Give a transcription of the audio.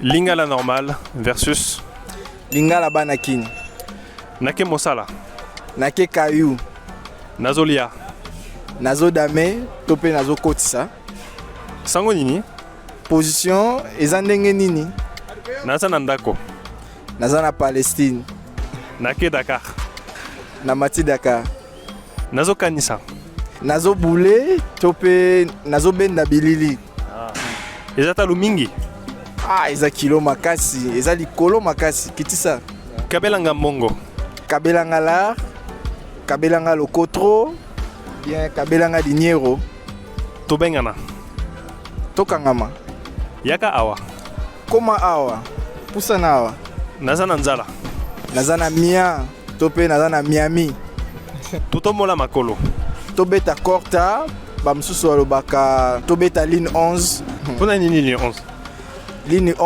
Lingala normal versus Lingala banakini. Nake Mosala. Nake kayu. Nazolia. Nazo dame, tope nazo kotisa. Sango nini? Position eza ndenge nini? Naza Nandako. Naza na Palestine. Nake Dakar. Na mati Dakar. Nazo Kanisa. Nazo boule, tope nazo benda bilili. Ezata Lumingi. Eza kilo makasi, eza likolo makasi, kitisa. Kabelanga Mongo. Kabelanga la, kabelanga lokotro, bien kabelanga diniero. Tobengana. Tokangama. Yaka Awa. Koma awa, pusana awa. Naza Nanzala. Naza na Mia, tope naza na Miami. Totomola Makolo. Tobeta Korta, bamsusu alobaka, tobeta ligne 11. Pona nini 11? Ligne 11.